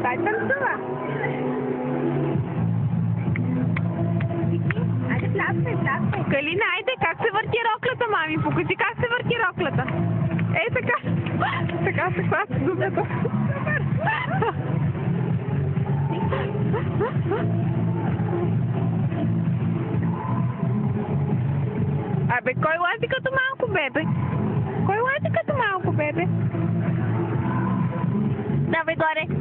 Дай танцува. Айде, плясвай, плясвай. Калина, айде, как се върти роклята, мами? Покажи как се върти роклята. Ей, така. Така се хваща дубята. Супер. Абе, кой лази като малко бебе? Кой лази като малко бебе? Давай горе.